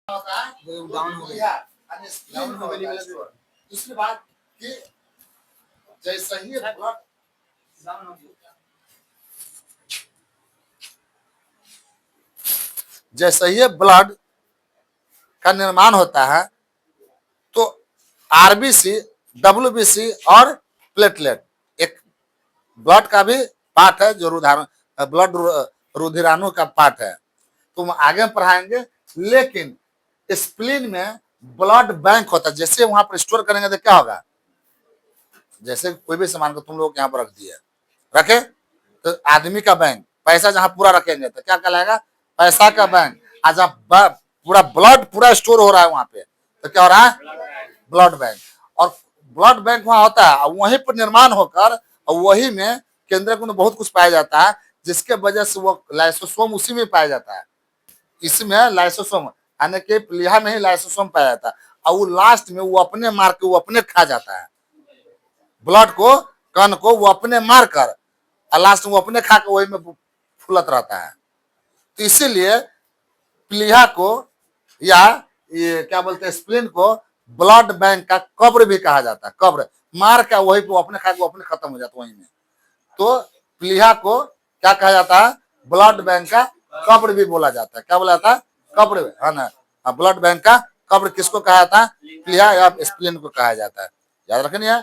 होता है डाउन हो गया और स्प्लीन हो गया। दूसरी बात कि जैसे ही ब्लड डाउन हो गया, जैसे ही ब्लड का निर्माण होता है तो आरबीसी, डब्ल्यूबीसी और प्लेटलेट एक ब्लड का भी पार्ट है जो ब्लड रुधिराणु का पार्ट है, तो हम आगे में पढ़ाएंगे। लेकिन स्प्लीन में ब्लड बैंक होता है, जैसे वहां पर स्टोर करेंगे तो क्या होगा, जैसे कोई भी सामान को तुम लोग यहाँ पर रख दिए, रखे तो आदमी का बैंक, पैसा जहां पूरा रखेंगे तो क्या कहलाएगा, पैसा का बैंक। आज आप पूरा ब्लड पूरा स्टोर हो रहा है वहां पे तो क्या हो रहा है, ब्लड बैंक। और ब्लड बैंक वहां होता है, वहीं पर निर्माण होकर वही में केंद्र में बहुत कुछ पाया जाता है, जिसके वजह से वो लाइसोसोम उसी में पाया जाता है। इसमें लाइसोसोम यानी कि प्लीहा में ही लाइसोसोम पाया जाता है, और वो लास्ट में वो अपने मार के वो अपने खा जाता है ब्लड को, कण को वो अपने मार कर, और लास्ट में वो अपने खा के वही में फुलत रहता है। तो इसीलिए प्लीहा को या ये क्या बोलते हैं स्प्लीन को ब्लड बैंक का कब्र भी कहा जाता है। कब्र मार का वही पे अपने खा के वो अपने खत्म हो जाता है वहीं में। तो प्लीहा को क्या कहा जाता है, ब्लड बैंक का कब्र भी बोला जाता है। क्या बोला जाता है, कब्र है ना। ब्लड बैंक का कब्र किसको कहा जाता है, प्लीहा या स्प्लीन को कहा जाता है, याद रखनी है।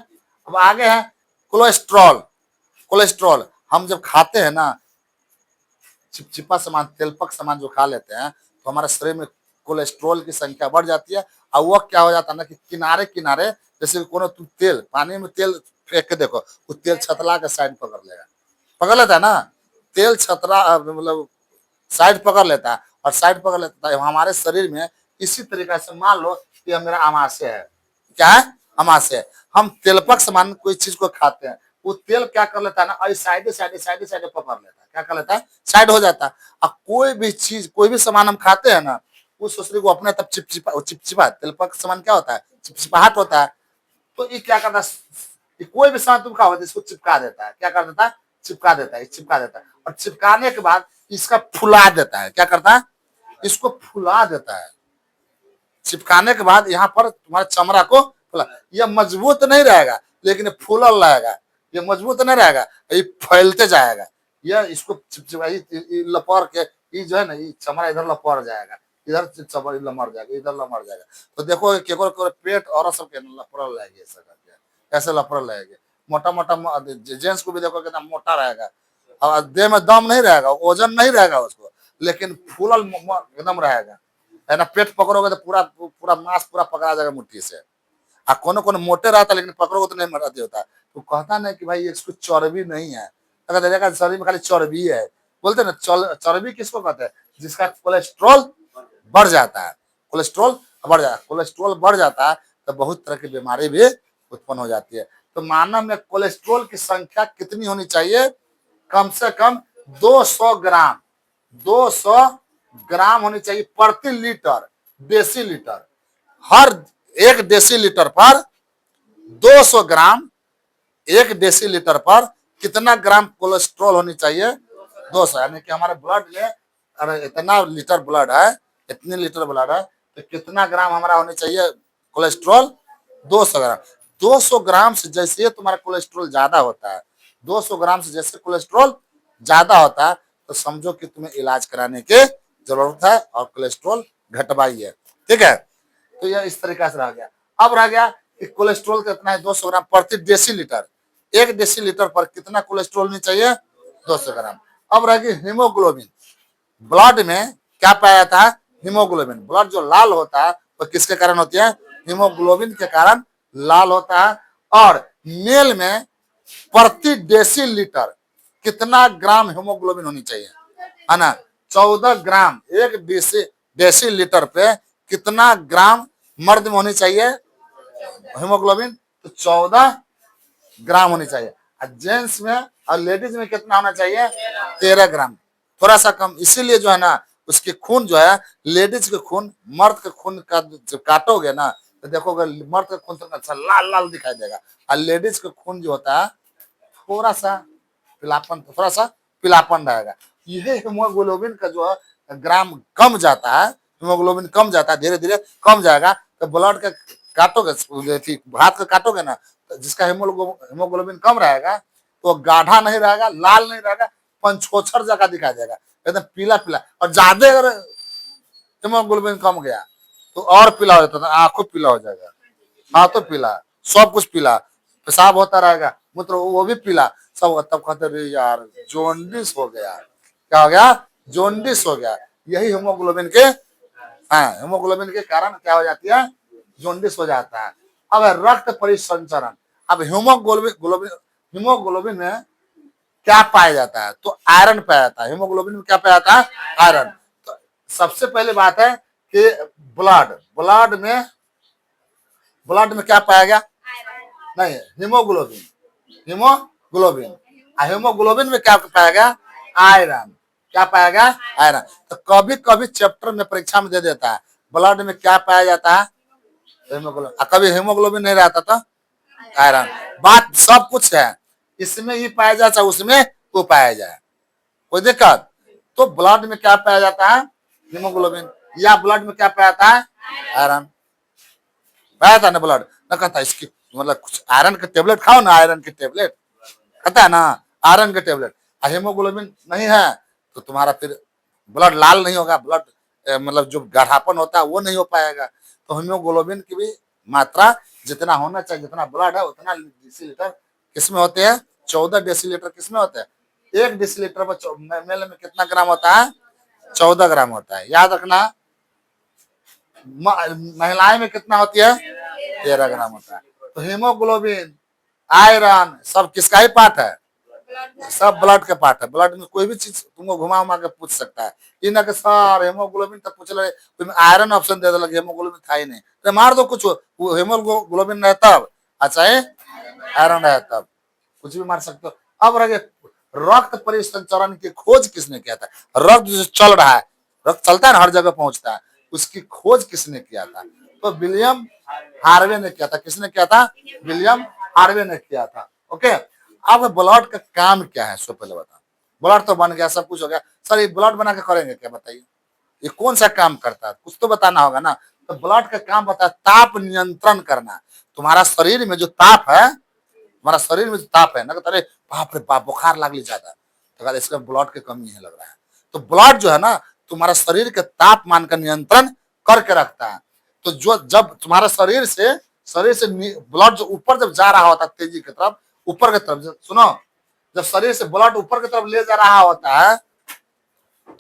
अब आगे है कोलेस्ट्रॉल। कोलेस्ट्रॉल हम जब खाते हैं ना, चिपचिपा सामान, तेलपक सामान जो खा लेते हैं तो हमारे शरीर में कोलेस्ट्रॉल की संख्या बढ़ जाती है। और वो क्या हो जाता है ना कि किनारे किनारे, जैसे कोनो तुम तेल पानी में तेल फेंक के देखो, वो तेल छतला के साइड पकड़ लेगा, पकड़ लेता है ना, तेल छतरा मतलब साइड पकड़ लेता है, और साइड पकड़ लेता है हमारे शरीर में। इसी तरीके से मान लो कि मेरा आमाशय है, क्या है, आमाशय। हम तेलपक सामान कोई चीज को खाते हैं, वो तेल क्या कर लेता है ना, साइड साइड पकड़ लेता है, क्या कर लेता है, साइड हो जाता है। अब कोई भी चीज, कोई भी सामान हम खाते हैं ना, उस शरीर को अपने तब चिपचिपा तेलपक सामान क्या होता है, चिपचिपाहट होता है। तो ये क्या करता है, कोई भी सामान तुम खाओ इसको चिपका देता है, क्या कर देता है, चिपका देता है, चिपका देता है। और चिपकाने के बाद इसका फुला देता है, क्या करता है, इसको फुला देता है। चिपकाने के बाद यहाँ पर तुम्हारे चमड़ा को फुला, यह मजबूत नहीं रहेगा लेकिन फूलल रहेगा, ये मजबूत नहीं रहेगा, ये फैलते जाएगा। यह इसको चिपचिपा लपड़ के, ये जो है ना, ये चमड़ा इधर लपड़ जाएगा, इधर चमड़ा लमड़ जाएगा, इधर लमड़ जाएगा। तो देखो केको पेट और सब के लपड़ लगेगी, ऐसा करके ऐसे लपड़ लगेगी। मोटा मोटा जेंट्स को भी देखो कितना मोटा रहेगा, और देह में दम नहीं रहेगा, वजन नहीं रहेगा उसको, लेकिन फूलल एकदम रहेगा है ना। पेट पकड़ोगे तो पूरा पूरा मांस पूरा पकड़ा जाएगा मुट्ठी से। आ कोनो कोनो मोटे रहता लेकिन पकड़ोगे तो नहीं मरते होता। तो कहता नहीं कि भाई इसको चर्बी नहीं है, अगर देखा शरीर में खाली चर्बी है, बोलते ना चर्बी किसको कहते हैं, जिसका कोलेस्ट्रॉल बढ़ जाता है। कोलेस्ट्रॉल बढ़ जाता है, कोलेस्ट्रॉल बढ़ जाता है तो बहुत तरह की बीमारी भी उत्पन्न हो जाती है। तो मानव में कोलेस्ट्रॉल की संख्या कितनी होनी चाहिए, कम से कम 200 ग्राम, 200 ग्राम होनी चाहिए प्रति लीटर डेसी लीटर। हर एक डेसी लीटर पर 200 ग्राम, एक डेसी लीटर पर कितना ग्राम कोलेस्ट्रॉल होनी चाहिए, 200। यानी कि हमारे ब्लड में अगर इतना लीटर ब्लड है, इतने लीटर ब्लड है, तो कितना ग्राम हमारा होनी चाहिए कोलेस्ट्रॉल, 200 ग्राम। 200 ग्राम से जैसे तुम्हारा कोलेस्ट्रॉल ज्यादा होता है, 200 ग्राम से जैसे कोलेस्ट्रॉल ज्यादा होता है, तो समझो कि तुम्हें इलाज कराने की जरूरत है और कोलेस्ट्रॉल घटवाइए, ठीक है। तो यह इस तरीके से रह गया। अब रह गया कि कोलेस्ट्रॉल कितना है, 200 ग्राम प्रति डेसी लीटर। एक डेसी लीटर पर कितना कोलेस्ट्रॉल नहीं चाहिए, 200 ग्राम। अब रह गई हीमोग्लोबिन। ब्लड में क्या पाया जाता है, हीमोग्लोबिन। ब्लड जो लाल होता है वो किसके कारण होती है, हीमोग्लोबिन के कारण लाल होता है। और मेल में प्रति डेसी लीटर कितना ग्राम हीमोग्लोबिन होनी चाहिए, है ना, 14 ग्राम। एक डेसी लीटर पे कितना ग्राम मर्द में होनी चाहिए हीमोग्लोबिन, तो 14 ग्राम होनी चाहिए। जेंट्स में और लेडीज में कितना होना चाहिए, 13 ग्राम, थोड़ा सा कम। इसीलिए जो है ना, उसके खून जो है, लेडीज के खून मर्द के खून का जब काटोगे ना, तो देखोगे मर्द का खून तो अच्छा लाल लाल दिखाई देगा, और लेडीज का खून जो होता है थोड़ा सा पिलापन रहेगा। यह हीमोग्लोबिन का जो है ग्राम कम जाता है, हीमोग्लोबिन कम जाता है, धीरे धीरे कम जाएगा। तो ब्लड के काटोगे, हाथ का काटोगे ना, तो जिसका हीमोग्लोबिन कम रहेगा तो गाढ़ा नहीं रहेगा, लाल नहीं रहेगा, पंचोछर जगह दिखाई देगा, एकदम पीला पीला। और ज्यादा अगर हीमोग्लोबिन कम गया तो और पीला हो जाता था, आंखों पीला हो जाएगा, हाथों पीला, सब कुछ पीला, पेशाब होता रहेगा, मूत्र वो भी पीला सब। तब कहते रहे यार जोंडिस हो गया। क्या हो गया? जोंडिस हो गया। यही हीमोग्लोबिन के, हाँ, हीमोग्लोबिन के कारण क्या हो जाती है? जोंडिस हो जाता है। अब रक्त परिसंचरण। अब हीमोग्लोबिन में क्या पाया जाता है? तो आयरन पाया जाता है। हीमोग्लोबिन में क्या पाया जाता है? आयरन। तो सबसे पहले बात है कि ब्लड में क्या पाया गया? नहीं, हीमोग्लोबिन। हीमोग्लोबिन हीमोग्लोबिन में क्या पाया गया? आयरन। क्या पाया गया? आयरन। तो कभी कभी चैप्टर में परीक्षा में दे देता है ब्लड में क्या पाया जाता है? हीमोग्लोबिन। कभी हीमोग्लोबिन नहीं रहता था, आयरन। बात सब कुछ है, इसमें ये पाया जाए चाहे उसमें वो पाया जाए, कोई दिक्कत? तो ब्लड में क्या पाया जाता है? हीमोग्लोबिन। या ब्लड में क्या पाया जाता है? आयरन। पाया था ना ब्लड, ना कहता इसकी मतलब कुछ आयरन के टेबलेट खाओ ना, आयरन के टेबलेट कहता है ना, आयरन के टेबलेट। हीमोग्लोबिन नहीं है तो तुम्हारा फिर ब्लड लाल नहीं होगा, ब्लड मतलब जो गाढ़ापन होता है वो नहीं हो पाएगा। तो हीमोग्लोबिन की भी मात्रा जितना होना चाहिए, जितना ब्लड है उतना डेसीलीटर किसमें होते हैं? 14 डेसीलीटर किसमें होते हैं? 1 डेसीलीटर मेल में कितना ग्राम होता है? 14 ग्राम होता है, याद रखना। महिलाएं में कितना होती है? 13 ग्राम होता है। तो हीमोग्लोबिन, आयरन सब किसका ही पार्ट है? सब ब्लड के पार्ट है। ब्लड में कोई भी चीज तुमको घुमा उमा के पूछ सकता है। ये ना कि सर हेमोग्लोबिन तक पूछ ले, तुम्हें आयरन ऑप्शन दे दे, हेमोग्लोबिन था ही नहीं, तो मार दो कुछ, वो हेमोग्लोबिन रहे तब, अच्छा है आयरन रहे तब, कुछ भी मार सकते हो। अब रह गए रक्त परिसंचरण की खोज किसने किया था? रक्त जो चल रहा है, रक्त चलता है ना, हर जगह पहुंचता है, उसकी खोज किसने किया था? तो विलियम हार्वे ने किया था। किसने किया था? विलियम हार्वे ने किया था। ओके। अब ब्लड का काम क्या है सो पहले बता। ब्लड तो बन गया, सब कुछ हो गया, सर ये ब्लड बना के करेंगे क्या? बताइए, ये कौन सा काम करता है? कुछ तो बताना होगा ना। तो ब्लड का काम बता, ताप नियंत्रण करना। तुम्हारा शरीर में जो ताप है, हमारा शरीर में जो ताप है ना, अरे बाप रे बाप बुखार लग ली ज्यादा, तो अगर इसका ब्लड की कमी है लग रहा है, तो ब्लड जो है ना तुम्हारा शरीर के तापमान का नियंत्रण करके रखता है। तो जो जब तुम्हारा शरीर से ब्लड जो ऊपर जब जा रहा होता है तेजी की तरफ, ऊपर की तरफ, सुनो, जब शरीर से ब्लड ऊपर की तरफ ले जा रहा होता है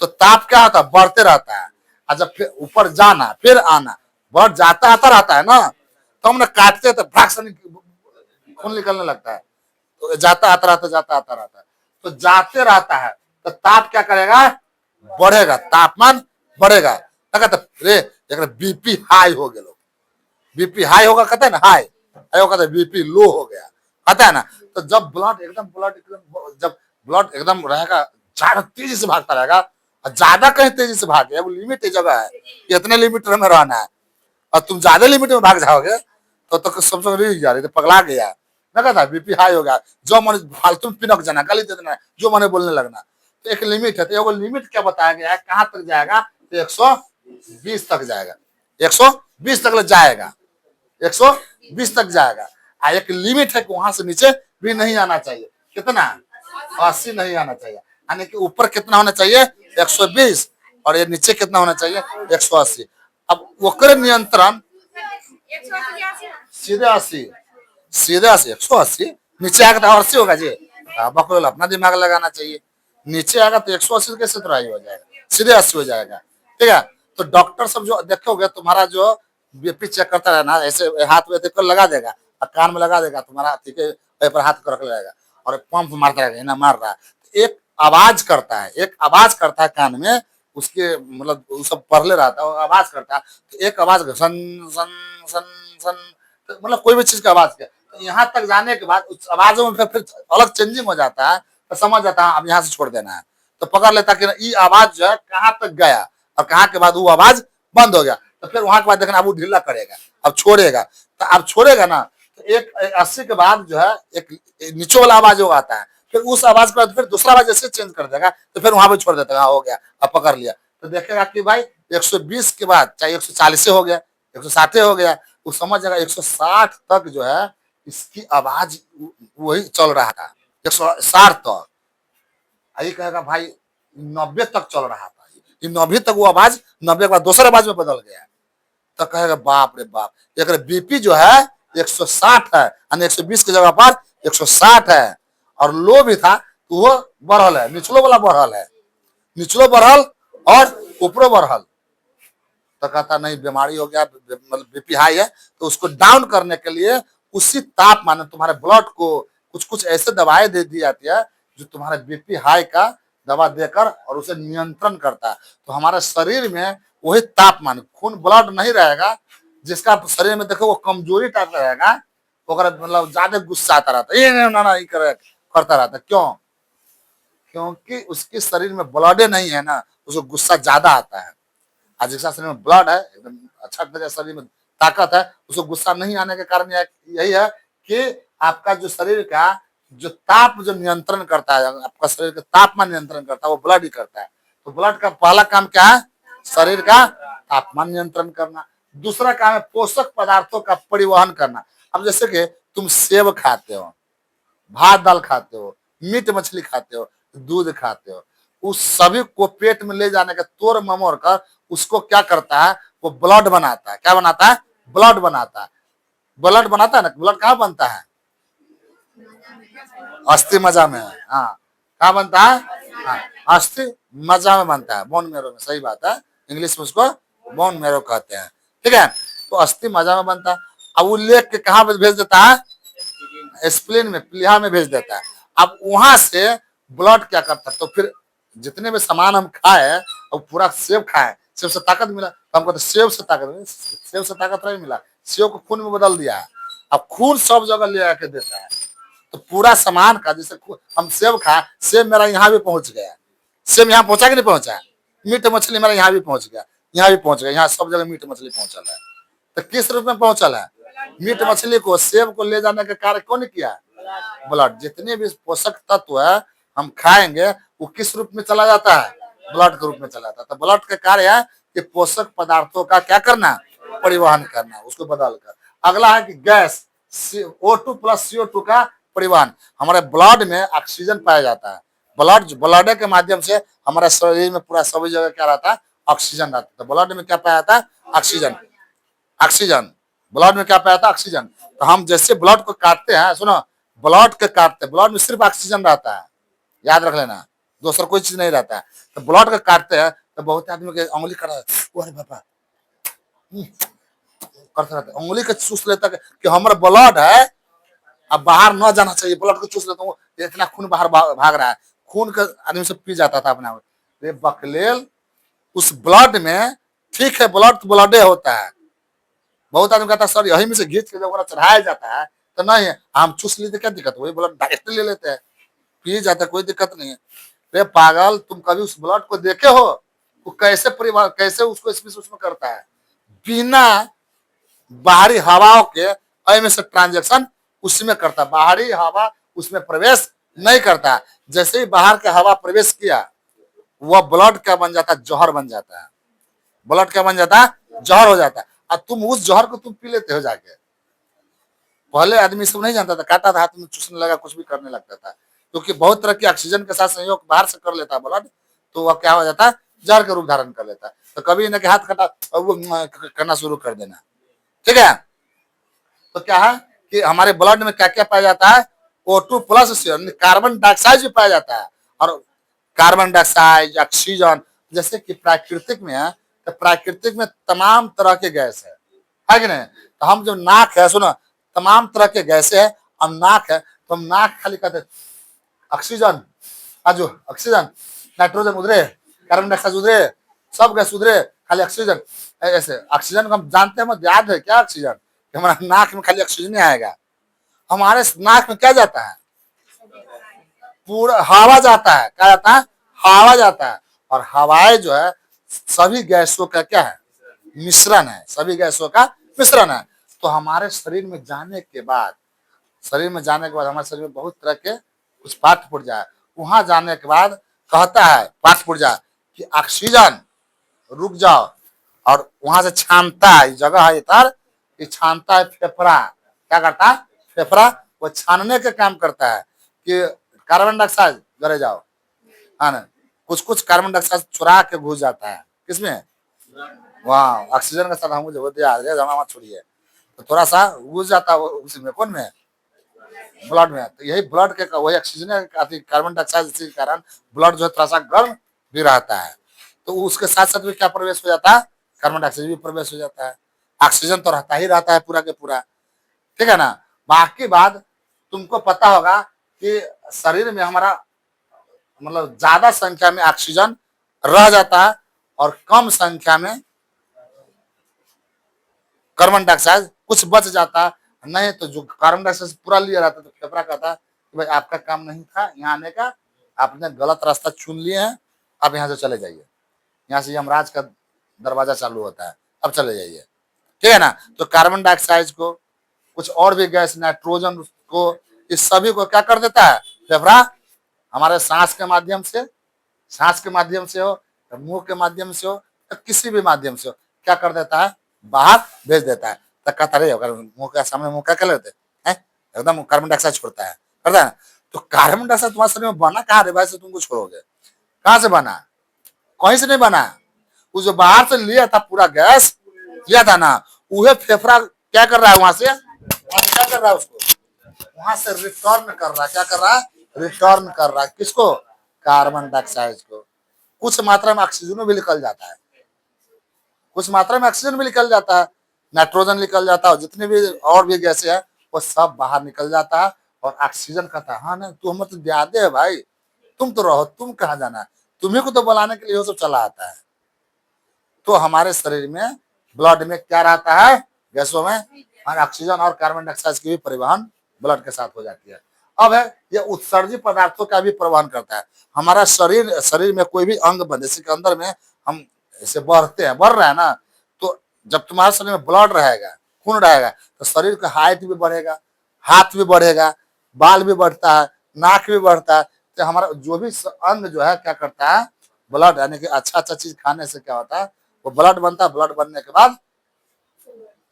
तो ताप क्या होता है? बढ़ते रहता है। और जब फिर ऊपर जाना फिर आना, ब्लड जाता आता रहता है ना, तो हम काटते हैं तो भाग से खून निकलने लगता है, तो जाता आता रहता, जाता आता रहता है, तो जाते रहता है तो ताप क्या करेगा? बढ़ेगा, तापमान बढ़ेगा। रे बीपी हाई हो गया, बीपी हाई होगा कहते हैं ना, हाई हो कहते हैं बीपी लो हो गया कहता है ना। तो जब जब ब्लड एकदम रहेगा, ज्यादा तेजी से भागता रहेगा, और ज्यादा कहीं तेजी से भागे, वो लिमिट जगह है, इतने लिमिट में रहना है, और तुम ज्यादा लिमिट में भाग जाओगे तो सब यार तो पगला गया ना, कहता बीपी हाई हो गया, जो मन फालतू में पिनक जाना, गाली दे देना, जो मने बोलने लगना। तो एक लिमिट है, तो लिमिट क्या बताया गया है, कहाँ तक जाएगा? तो 120 तक जाएगा, 120 तक जाएगा, 120 तक जाएगा। एक लिमिट है कि वहां से नीचे भी नहीं आना चाहिए। कितना? 80 नहीं आना चाहिए, यानी कि ऊपर कितना होना चाहिए? 120, और ये नीचे कितना होना चाहिए? 180। अब वक्र नियंत्रण सीधे 80, सीधे 80, 180, नीचे आएगा तो 80 होगा जी। बकरोल अपना दिमाग लगाना चाहिए, नीचे आएगा तो 180 कैसे ट्राई हो जाएगा? सीधे 80 हो जाएगा। ठीक है। तो डॉक्टर सब जो देखोगे तुम्हारा जो बीपी चेक करता है ना, ऐसे हाथ में कर लगा देगा और कान में लगा देगा तुम्हारा, ठीक है, पर हाथ रख लगाएगा और पंप मारता रहेगा, ना मार रहा है, तो एक आवाज करता है, एक आवाज करता है कान में, उसके मतलब वो सब पढ़ले रहता है, आवाज करता है, तो एक आवाज सन सन सन सन, तो मतलब कोई भी चीज का आवाज क्या, तो यहाँ तक जाने के बाद उस आवाजों में फिर अलग चेंजिंग हो जाता है, तो समझ जाता है अब यहाँ से छोड़ देना है, तो पकड़ लेता कि ये आवाज जो है कहाँ तक गया, और कहाँ के बाद वो आवाज बंद हो गया, तो फिर वहां के बाद देखना अब वो ढीला करेगा, अब छोड़ेगा, तो अब छोड़ेगा ना, तो एक 80 के बाद जो है एक नीचे वाला आवाज जो आता है, फिर उस आवाज के बाद फिर दूसरा आवाज जैसे चेंज कर देगा, तो फिर वहां पे छोड़ देता है, हो गया अब पकड़ लिया, तो देखेगा कि भाई 120 के बाद चाहे 140 हो गया, 160 हो गया, वो समझ जाएगा 160 तक जो है इसकी आवाज वही चल रहा था, 160 तक। यही कहेगा भाई 90 तक चल रहा था, ये 90 तक वो आवाज, 90 के बाद दूसरे आवाज में बदल गया। तो कहेगा बाप रे बाप, एक बीपी जो है 160 है, यानी 120 की जगह पर 160 है, और लो भी था तो वो बढ़ल है, निचलो वाला बढ़ल है, निचलो बढ़ल और ऊपरो बढ़ल। तो कहता नहीं बीमारी हो गया, मतलब बीपी हाई है, तो उसको डाउन करने के लिए उसी तापमान तुम्हारे ब्लड को कुछ कुछ ऐसे दवाएं दे दी जाती है जो तुम्हारे बीपी हाई का दवा देकर और उसे नियंत्रण करता है। तो हमारे शरीर में वही तापमान, खून ब्लड नहीं रहेगा, जिसका शरीर में देखो वो कमजोरी टाइप रहेगा, मतलब ज्यादा गुस्सा आता रहता है, करता रहता है। क्यों? क्योंकि उसके शरीर में ब्लड नहीं है ना, उसको गुस्सा ज्यादा आता है। आज जिसका शरीर में ब्लड है, एकदम अच्छा शरीर में ताकत है, उसको गुस्सा नहीं आने के कारण यही है कि आपका जो शरीर का जो ताप जो नियंत्रण करता है, आपका शरीर का तापमान नियंत्रण करता है, वो ब्लड ही करता है। तो ब्लड का पहला काम क्या है? शरीर का तापमान नियंत्रण करना। दूसरा काम है पोषक पदार्थों का परिवहन करना। अब जैसे कि तुम सेब खाते हो, भात दाल खाते हो, मीट मछली खाते हो, दूध खाते हो, उस सभी को पेट में ले जाने का तोड़ ममोड़ कर उसको क्या करता है? वो ब्लड बनाता है। क्या बनाता है? ब्लड बनाता है। ब्लड बनाता है ना, ब्लड कहाँ बनता है? अस्थि मज्जा में। हाँ, कहाँ बनता है? हाँ, अस्थि मज्जा में बनता है, बोन मेरो में। सही बात है, इंग्लिश में उसको बोन मेरो कहते हैं। ठीक है, तो अस्थि मज्जा में बनता है। अब वो लेख के कहाँ पे भेज देता है? स्प्लीन में, प्लीहा में भेज देता है। अब वहां से ब्लड क्या करता है? तो फिर जितने भी सामान हम खाए और पूरा सेब खाए, सेब से ताकत मिला, तो हमको तो सेब से ताकत, सेब से ताकत नहीं मिला, सेब को खून में बदल दिया है। अब खून सब जगह ले आके देता है। तो पूरा सामान का, जैसे हम सेब खाए, सेब मेरा यहाँ भी पहुंच गया, सेब यहाँ पहुंचा कि नहीं पहुंचा? मीट मछली मेरा यहाँ भी पहुंच गया, यहाँ भी पहुंच गया, यहाँ सब जगह मीट मछली पहुंचल है। तो किस रूप में पहुंचल है? मीट मछली को, सेब को ले जाने का कार्य कौन किया? ब्लड। जितने भी पोषक तत्व है हम खाएंगे वो किस रूप में चला जाता है? ब्लड के रूप में चला जाता है। तो ब्लड का कार्य है कि पोषक पदार्थों का क्या करना? परिवहन करना, उसको बदल कर। अगला है कि गैस, O2 प्लस CO2 का परिवहन। हमारे ब्लड में ऑक्सीजन पाया जाता है, ब्लड के माध्यम से हमारे शरीर में पूरा सभी जगह क्या रहता है? ऑक्सीजन रहता है। तो ब्लड में क्या पाया जाता है? ऑक्सीजन। ऑक्सीजन ब्लड में क्या पाया था? ऑक्सीजन। तो हम जैसे ब्लड को काटते हैं, सुनो, ब्लड के काटते, ब्लड में सिर्फ ऑक्सीजन रहता है, याद रख लेना, दूसरा कोई चीज नहीं रहता है। तो ब्लड का काटते हैं तो बहुत आदमी के उंगली कर, अरे बाबा करता रहता है, उंगली के चूस लेता है कि हमारा ब्लड है, अब बाहर न जाना चाहिए, ब्लड को चूस लेता हूँ, इतना खून बाहर भाग रहा है, खून का आदमी से पी जाता था अपने आप। बकलेल उस ब्लड में, ठीक है ब्लड तो ब्लडे होता है, बहुत आदमी कहता है सर यही में से घींच के जब चढ़ाया जाता है, तो नहीं है, हम चूस लेते क्या दिक्कत? वही ब्लड डायरेक्ट ले लेते हैं, पी जाता है, कोई दिक्कत नहीं है। रे पागल, तुम कभी उस ब्लड को देखे हो? वो कैसे परिवार, कैसे उसको उसमें करता है? बिना बाहरी हवाओं के में से ट्रांजेक्शन उसमें करता है, बाहरी हवा उसमें प्रवेश नहीं करता। जैसे ही बाहर का हवा प्रवेश किया, वह ब्लड क्या बन जाता है? जहर बन जाता है। ब्लड क्या बन जाता है? जहर हो जाता है। और तुम उस जहर को तुम पी लेते हो जाके। पहले आदमी सब नहीं जानता था, काटा था हाथ में, चूसने लगा, कुछ भी करने लगता था, क्योंकि बहुत तरह की ऑक्सीजन के साथ संयोग बाहर से कर लेता है ब्लड, तो वह क्या हो जाता है? जहर का रूप धारण कर लेता है। तो कभी इन्हें हाथ कटा वो करना शुरू कर देना। ठीक है, तो क्या है कि हमारे ब्लड में क्या क्या पाया जाता है? O2 प्लस, कार्बन डाइऑक्साइड भी पाया जाता है। और कार्बन डाइऑक्साइड, ऑक्सीजन, जैसे कि प्राकृतिक में है, तो प्राकृतिक में तमाम तरह के गैस है कि नहीं? तो हम जो नाक है, सुनो, तमाम तरह के गैसें है, अब नाक है तो हम नाक खाली कहते हैं ऑक्सीजन, आजो ऑक्सीजन, नाइट्रोजन उधरे, कार्बन डाइऑक्साइड उधरे, सब गैस उधरे, खाली ऑक्सीजन। ऐसे ऑक्सीजन को हम जानते हैं, हमें याद है क्या ऑक्सीजन? हमारा नाक में खाली ऑक्सीजन ही आएगा। हमारे नाक में क्या जाता है? पूरा हवा जाता है। क्या जाता है? हवा जाता है। और हवाएं जो है सभी गैसों का क्या है? मिश्रण है, सभी गैसों का मिश्रण है। तो हमारे शरीर में जाने के बाद, हमारे शरीर में बहुत तरह के कुछ पाठ पुर्जा है। वहां जाने के बाद कहता है पाठ पुर्जा कि ऑक्सीजन रुक जाओ, और वहां से छानता है, इस जगह है इधर, ये छानता है फेफड़ा, क्या करता है फेफड़ा, वो छानने का काम करता है कि कार्बन डाइऑक्साइड जरे जाओ, है ना, कुछ कुछ कार्बन डाइऑक्साइड चुरा के घुस जाता है किसमें, वहाँ ऑक्सीजन के साथ हम जो होते आ रहे जमा मत छोड़िए, तो थोड़ा सा घुस जाता है उसमें, कौन में, ब्लड में। तो यही ब्लड के वही ऑक्सीजन कार्बन डाइऑक्साइड के कारण ब्लड जो है थोड़ा सा गर्म भी रहता है, तो उसके साथ साथ भी क्या प्रवेश हो जाता है, कार्बन डाइऑक्साइड भी प्रवेश हो जाता है, ऑक्सीजन तो रहता ही रहता है पूरा के पूरा, ठीक है ना। बाकी बात तुमको पता होगा कि शरीर में हमारा मतलब ज्यादा संख्या में ऑक्सीजन रह जाता है और कम संख्या में कार्बन डाइऑक्साइड कुछ बच जाता, नहीं तो जो कार्बन डाइऑक्साइड पूरा लिया रहता तो फेफड़ा कहता कि भाई आपका काम नहीं था यहाँ आने का, आपने गलत रास्ता चुन लिए हैं, आप यहाँ से चले जाइए, यहाँ से यमराज का दरवाजा चालू होता है, अब चले जाइए, ठीक है ना। तो कार्बन डाइऑक्साइड को, कुछ और भी गैस नाइट्रोजन को, इस सभी को क्या कर देता है फेफड़ा, हमारे सांस के माध्यम से, सांस के माध्यम से हो, मुंह के माध्यम से हो, या किसी भी माध्यम से हो, क्या कर देता है बाहर भेज देता है। तो कहता रहे अगर मुंह के सामने मुंह क्या कर लेते हैं, एकदम कार्बन डाइऑक्साइड छोड़ता है, करता है ना। तो कार्बन डाइऑक्साइड तुम्हारे शरीर में बना कहाँ रे भाई से तुमको छोड़ोगे, कहाँ से बना, कहीं से नहीं बना, वो जो बाहर से लिया था पूरा गैस लिया था ना, वह फेफड़ा क्या कर रहा है वहां से क्या कर रहा है उसको, वहां से रिटर्न कर रहा है, क्या कर रहा है रिटर्न कर रहा है किसको, कार्बन डाइऑक्साइड को। कुछ मात्रा में ऑक्सीजन भी निकल जाता है, कुछ मात्रा में ऑक्सीजन भी निकल जाता है, नाइट्रोजन निकल जाता है, जितने भी और भी गैसें हैं वो सब बाहर निकल जाता है, और ऑक्सीजन कहता है हाँ ना तू हमें तो दे है भाई, तुम तो रहो, तुम कहाँ जाना है, तुम्हें को तो बुलाने के लिए वो सब चला आता है। तो हमारे शरीर में ब्लड में क्या रहता है, गैसों में, और ऑक्सीजन और कार्बन डाइऑक्साइड की भी परिवहन ब्लड के साथ हो जाती है। अब है ये उत्सर्जित पदार्थों का भी परिवहन करता है। हमारा शरीर शरीर में कोई भी अंग बन, जैसे के अंदर में हम ऐसे बढ़ते हैं, बढ़ रहा है ना, तो जब तुम्हारे शरीर में ब्लड रहेगा, खून रहेगा, तो शरीर का हाइट भी बढ़ेगा, हाथ भी बढ़ेगा, बाल भी बढ़ता है, नाक भी बढ़ता है। तो हमारा जो भी अंग जो है क्या करता है, ब्लड यानी कि अच्छा अच्छा चीज खाने से क्या होता है, वो ब्लड बनता है, ब्लड बनने के बाद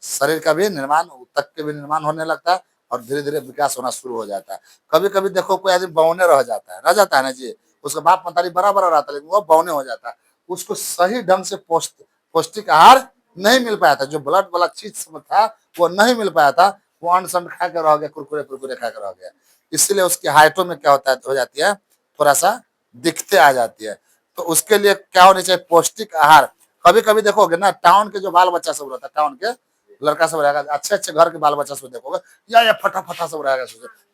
शरीर का भी निर्माण, तक के भी निर्माण होने लगता है, और धीरे धीरे विकास होना शुरू हो जाता है। कभी कभी देखो कोई आदमी बौने रह जाता है ना जी, उसका बाप मतारी बड़ा बड़ा रहता है लेकिन वो बौने हो जाता है, उसको सही ढंग से पौष्टिक आहार नहीं मिल पाया था, जो ब्लड वाला चीज सब था वो नहीं मिल पाया था, वो अन्न सन खा कर रह गया, कुरकुरे कुरकुरे खा कर रह गया, इसलिए उसकी हाइटों में क्या होता है, हो जाती है थोड़ा सा दिखते आ जाती है। तो उसके लिए क्या होना चाहिए, पौष्टिक आहार। कभी कभी देखोगे ना टाउन के जो बाल बच्चा सब रहता है, टाउन के लड़का सब रहेगा, अच्छे अच्छे घर के बाल बच्चा सब देखोगे या फटा फटा सब रहेगा,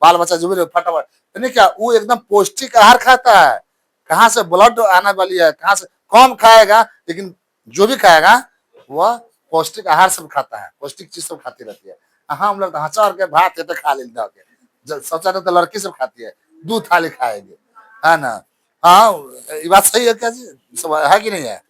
बाल बच्चा जो भी फटाफट, यानी क्या वो एकदम पौष्टिक आहार खाता है, कहाँ से ब्लड आने वाली है, कहाँ से कम खाएगा, लेकिन जो भी खाएगा वह पौष्टिक आहार सब खाता है, पौष्टिक चीज सब खाती रहती है। हाँ हम लोग हंसा और के भात है तो खा लेते हैं, सबसे ज्यादा तो लड़की सब खाती है, दूध थाली खाएगी, है ना। हाँ ये बात सही है क्या जी, सब है कि नहीं है,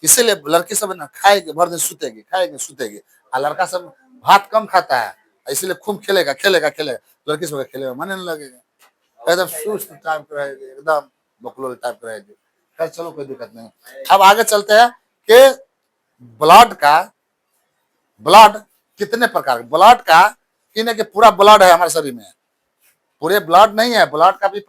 इसीलिए लड़की सब ना खाएगी भर दिन सुतेगी, खाएगी सुतेगी, और लड़का सब भात कम खाता है, इसलिए खूब खेलेगा खेलेगा खेलेगा, लड़की सब खेले में मन नहीं लगेगा, एकदम सुस्त टाइप का रहेगी, एकदम बकलोल टाइप का रहेगी। खैर चलो कोई दिक्कत नहीं। अब आगे चलते हैं कि ब्लड का, ब्लड कितने प्रकार, ब्लड का कि पूरा ब्लड है हमारे शरीर में, पूरे ब्लड नहीं है, ब्लड का भी